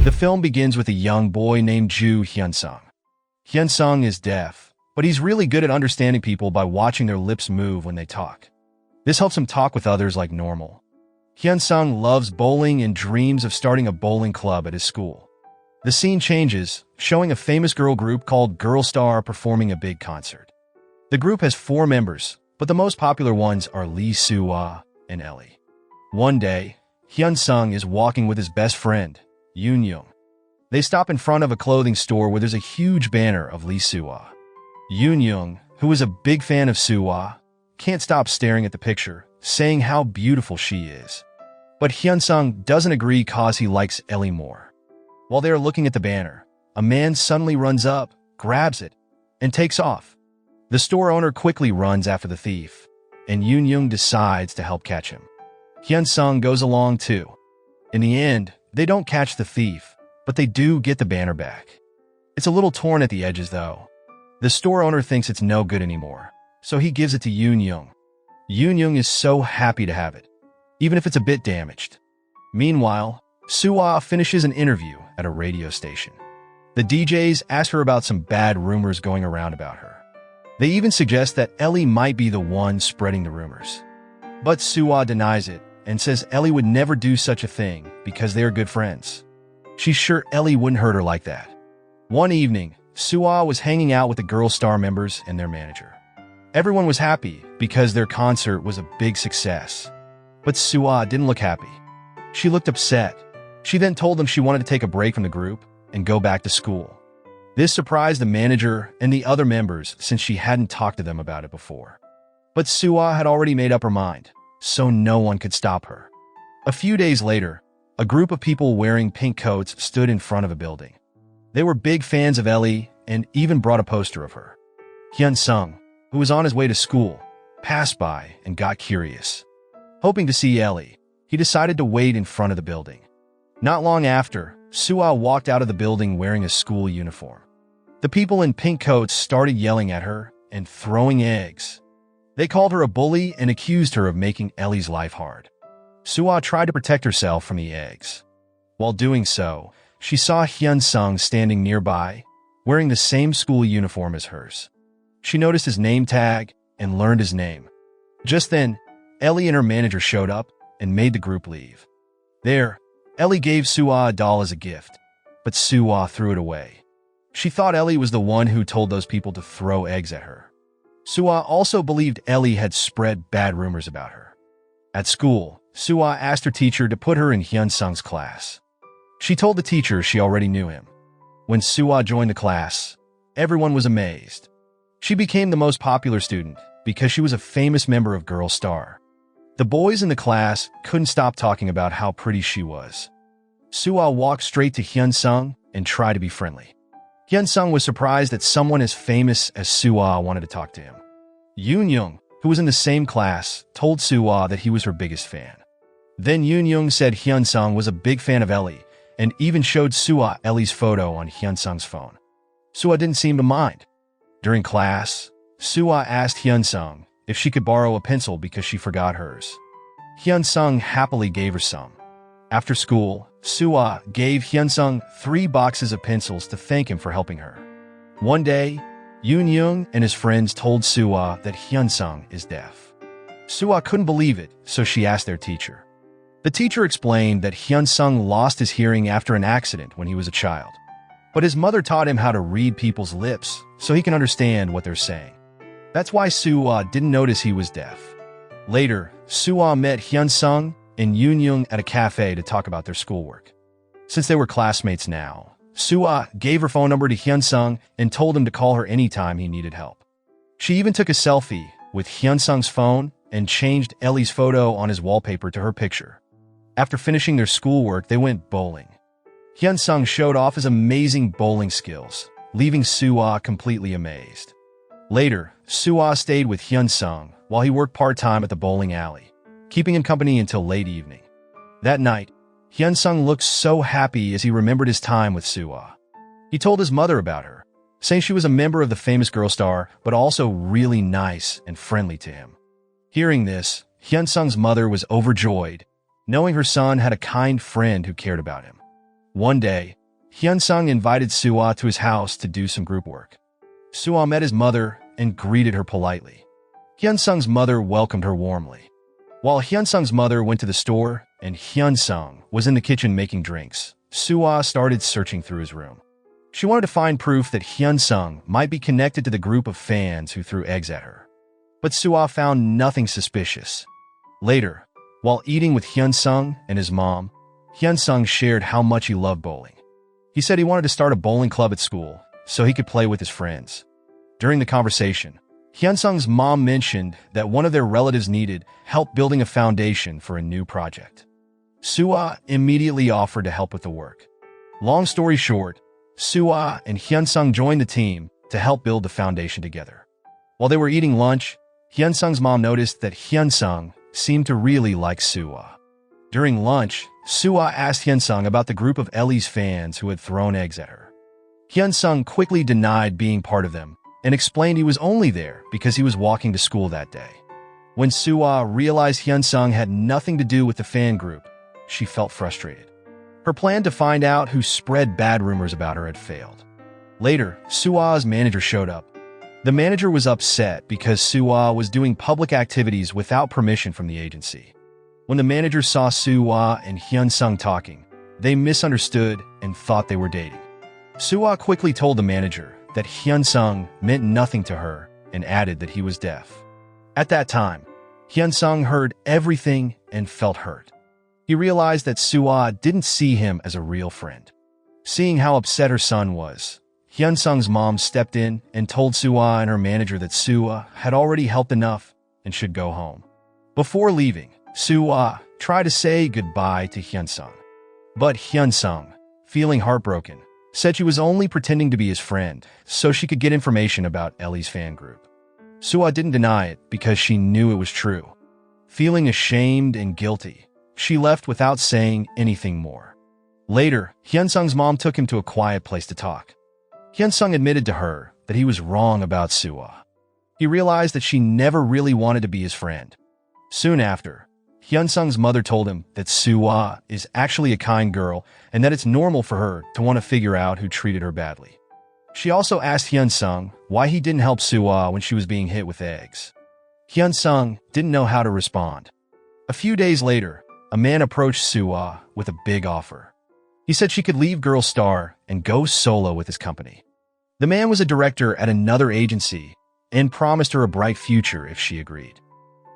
The film begins with a young boy named Joo Hyun Sung. Hyun Sung is deaf, but he's really good at understanding people by watching their lips move when they talk. This helps him talk with others like normal. Hyun Sung loves bowling and dreams of starting a bowling club at his school. The scene changes, showing a famous girl group called Girl Star performing a big concert. The group has 4 members, but the most popular ones are Lee Soo Ah and Ellie. One day, Hyun Sung is walking with his best friend, Yoo Hyun. They stop in front of a clothing store where there's a huge banner of Lee Soo Ah. Yoo Hyun, who is a big fan of Suah, can't stop staring at the picture, saying how beautiful she is. But Hyun Sung doesn't agree cause he likes Ellie more. While they are looking at the banner, a man suddenly runs up, grabs it, and takes off. The store owner quickly runs after the thief, and Yoo Hyun decides to help catch him. Hyun Sung goes along too. In the end, they don't catch the thief, but they do get the banner back. It's a little torn at the edges though. The store owner thinks it's no good anymore, so he gives it to Yoo Hyun. Yoo Hyun is so happy to have it, even if it's a bit damaged. Meanwhile, Suah finishes an interview at a radio station. The DJs ask her about some bad rumors going around about her. They even suggest that Ellie might be the one spreading the rumors. But Suah denies it and says Ellie would never do such a thing because they are good friends. She's sure Ellie wouldn't hurt her like that. One evening, Suah was hanging out with the Girl Star members and their manager. Everyone was happy because their concert was a big success. But Suah didn't look happy. She looked upset. She then told them she wanted to take a break from the group and go back to school. This surprised the manager and the other members since she hadn't talked to them about it before. But Suah had already made up her mind, so no one could stop her. A few days later, a group of people wearing pink coats stood in front of a building. They were big fans of Ellie and even brought a poster of her. Hyun Sung, who was on his way to school, passed by and got curious. Hoping to see Ellie, he decided to wait in front of the building. Not long after, Suah walked out of the building wearing a school uniform. The people in pink coats started yelling at her and throwing eggs. They called her a bully and accused her of making Ellie's life hard. Suah tried to protect herself from the eggs. While doing so, she saw Hyun Sung standing nearby, wearing the same school uniform as hers. She noticed his name tag and learned his name. Just then, Ellie and her manager showed up and made the group leave. There, Ellie gave Suah a doll as a gift, but Suah threw it away. She thought Ellie was the one who told those people to throw eggs at her. Suah also believed Ellie had spread bad rumors about her. At school, Suah asked her teacher to put her in Hyun Sung's class. She told the teacher she already knew him. When Suah joined the class, everyone was amazed. She became the most popular student because she was a famous member of Girl Star. The boys in the class couldn't stop talking about how pretty she was. Suah walked straight to Hyun Sung and tried to be friendly. Hyun Sung was surprised that someone as famous as Suah wanted to talk to him. Yoo Hyun, who was in the same class, told Suah that he was her biggest fan. Then Yoo Hyun said Hyun Sung was a big fan of Ellie and even showed Suah Ellie's photo on Hyun Sung's phone. Suah didn't seem to mind. During class, Suah asked Hyun Sung if she could borrow a pencil because she forgot hers. Hyun Sung happily gave her some. After school, Suah gave Hyun Sung 3 boxes of pencils to thank him for helping her. One day, Yoo Hyun and his friends told Suah that Hyun Sung is deaf. Suah couldn't believe it, so she asked their teacher. The teacher explained that Hyun Sung lost his hearing after an accident when he was a child. But his mother taught him how to read people's lips so he can understand what they're saying. That's why Suah didn't notice he was deaf. Later, Suah met Hyun Sung and Yoo Hyun at a cafe to talk about their schoolwork. Since they were classmates now, Suah gave her phone number to Hyun Sung and told him to call her anytime he needed help. She even took a selfie with Hyun Sung's phone and changed Ellie's photo on his wallpaper to her picture. After finishing their schoolwork, they went bowling. Hyun Sung showed off his amazing bowling skills, leaving Suah completely amazed. Later, Suah stayed with Hyun Sung while he worked part-time at the bowling alley, keeping him company until late evening. That night, Hyun Sung looked so happy as he remembered his time with Suah. He told his mother about her, saying she was a member of the famous Girl Star, but also really nice and friendly to him. Hearing this, Hyun Sung's mother was overjoyed, knowing her son had a kind friend who cared about him. One day, Hyun Sung invited Suah to his house to do some group work. Suah met his mother and greeted her politely. Hyun Sung's mother welcomed her warmly. While Hyun Sung's mother went to the store and Hyun Sung was in the kitchen making drinks, Suah started searching through his room. She wanted to find proof that Hyun Sung might be connected to the group of fans who threw eggs at her. But Suah found nothing suspicious. Later, while eating with Hyun Sung and his mom, Hyun Sung shared how much he loved bowling. He said he wanted to start a bowling club at school so he could play with his friends. During the conversation, Hyun Sung's mom mentioned that one of their relatives needed help building a foundation for a new project. Suah immediately offered to help with the work. Long story short, Suah and Hyun Sung joined the team to help build the foundation together. While they were eating lunch, Hyun Sung's mom noticed that Hyun Sung seemed to really like Suah. During lunch, Suah asked Hyun Sung about the group of Ellie's fans who had thrown eggs at her. Hyun Sung quickly denied being part of them and explained he was only there because he was walking to school that day. When Suah realized Hyun Sung had nothing to do with the fan group, she felt frustrated. Her plan to find out who spread bad rumors about her had failed. Later, Suah's manager showed up. The manager was upset because Suah was doing public activities without permission from the agency. When the manager saw Suah and Hyun Sung talking, they misunderstood and thought they were dating. Suah quickly told the manager that Hyun Sung meant nothing to her and added that he was deaf. At that time, Hyun Sung heard everything and felt hurt. He realized that Suah didn't see him as a real friend. Seeing how upset her son was, Hyun Sung's mom stepped in and told Suah and her manager that Suah had already helped enough and should go home. Before leaving, Suah tried to say goodbye to Hyun Sung. But Hyun Sung, feeling heartbroken, said she was only pretending to be his friend so she could get information about Ellie's fan group. Suah didn't deny it because she knew it was true. Feeling ashamed and guilty, she left without saying anything more. Later, Hyun Sung's mom took him to a quiet place to talk. Hyun Sung admitted to her that he was wrong about Suah. He realized that she never really wanted to be his friend. Soon after, Hyun Sung's mother told him that Suah is actually a kind girl and that it's normal for her to want to figure out who treated her badly. She also asked Hyun Sung why he didn't help Suah when she was being hit with eggs. Hyun Sung didn't know how to respond. A few days later, a man approached Suah with a big offer. He said she could leave Girl Star and go solo with his company. The man was a director at another agency and promised her a bright future if she agreed.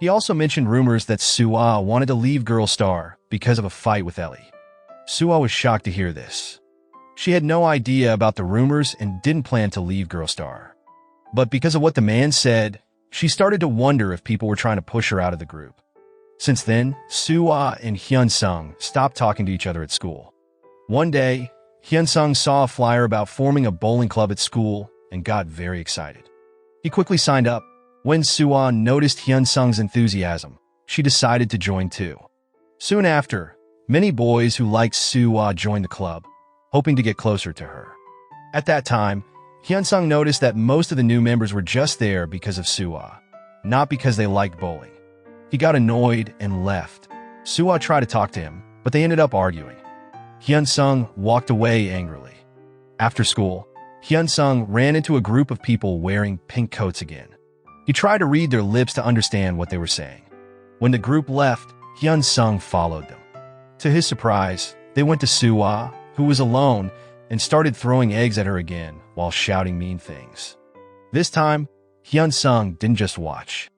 He also mentioned rumors that Suah wanted to leave Girl Star because of a fight with Ellie. Suah was shocked to hear this. She had no idea about the rumors and didn't plan to leave Girl Star. But because of what the man said, she started to wonder if people were trying to push her out of the group. Since then, Suah and Hyun Sung stopped talking to each other at school. One day, Hyun Sung saw a flyer about forming a bowling club at school and got very excited. He quickly signed up. When Suah noticed Hyun Sung's enthusiasm, she decided to join too. Soon after, many boys who liked Suah joined the club, hoping to get closer to her. At that time, Hyun Sung noticed that most of the new members were just there because of Suah, not because they liked bowling. He got annoyed and left. Suah tried to talk to him, but they ended up arguing. Hyun Sung walked away angrily. After school, Hyun Sung ran into a group of people wearing pink coats again. He tried to read their lips to understand what they were saying. When the group left, Hyun Sung followed them. To his surprise, they went to Suah, who was alone, and started throwing eggs at her again while shouting mean things. This time, Hyun Sung didn't just watch.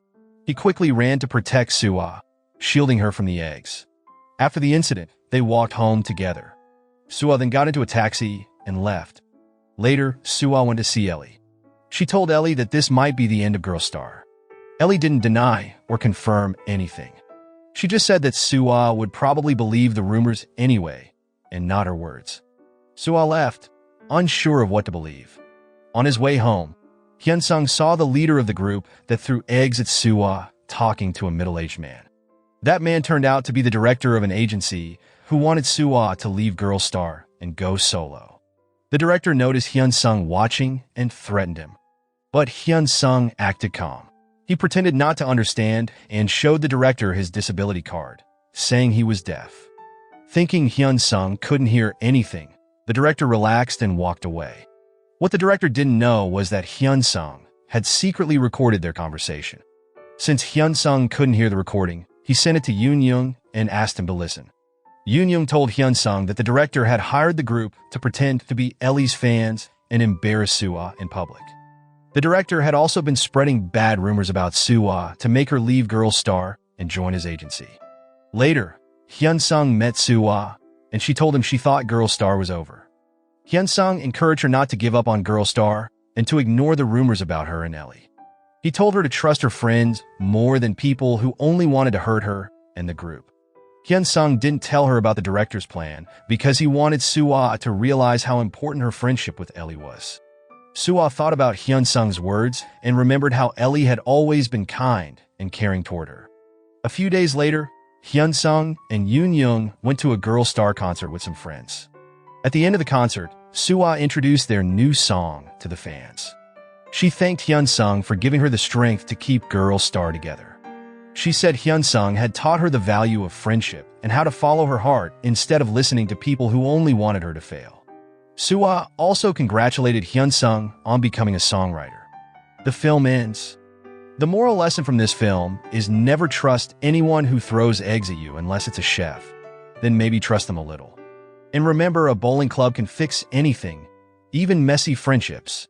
He quickly ran to protect Suah, shielding her from the eggs. After the incident, they walked home together. Suah then got into a taxi and left. Later, Suah went to see Ellie. She told Ellie that this might be the end of Girl Star. Ellie didn't deny or confirm anything. She just said that Suah would probably believe the rumors anyway, and not her words. Suah left, unsure of what to believe. On his way home, Hyun Sung saw the leader of the group that threw eggs at Suah talking to a middle-aged man. That man turned out to be the director of an agency who wanted Suah to leave Girl Star and go solo. The director noticed Hyun Sung watching and threatened him. But Hyun Sung acted calm. He pretended not to understand and showed the director his disability card, saying he was deaf. Thinking Hyun Sung couldn't hear anything, the director relaxed and walked away. What the director didn't know was that Hyun Sung had secretly recorded their conversation. Since Hyun Sung couldn't hear the recording, he sent it to Yoon Young and asked him to listen. Yoon Young told Hyun Sung that the director had hired the group to pretend to be Ellie's fans and embarrass Suah in public. The director had also been spreading bad rumors about Suah to make her leave Girl Star and join his agency. Later, Hyun Sung met Suah, and she told him she thought Girl Star was over. Hyun Sung encouraged her not to give up on Girl Star and to ignore the rumors about her and Ellie. He told her to trust her friends more than people who only wanted to hurt her and the group. Hyun Sung didn't tell her about the director's plan because he wanted Suah to realize how important her friendship with Ellie was. Suah thought about Hyun Sung's words and remembered how Ellie had always been kind and caring toward her. A few days later, Hyun Sung and Yoon Young went to a Girl Star concert with some friends. At the end of the concert, Suah introduced their new song to the fans. She thanked Hyun Sung for giving her the strength to keep Girl Star together. She said Hyun Sung had taught her the value of friendship and how to follow her heart instead of listening to people who only wanted her to fail. Suah also congratulated Hyun Sung on becoming a songwriter. The film ends. The moral lesson from this film is never trust anyone who throws eggs at you unless it's a chef. Then maybe trust them a little. And remember, a bowling club can fix anything, even messy friendships,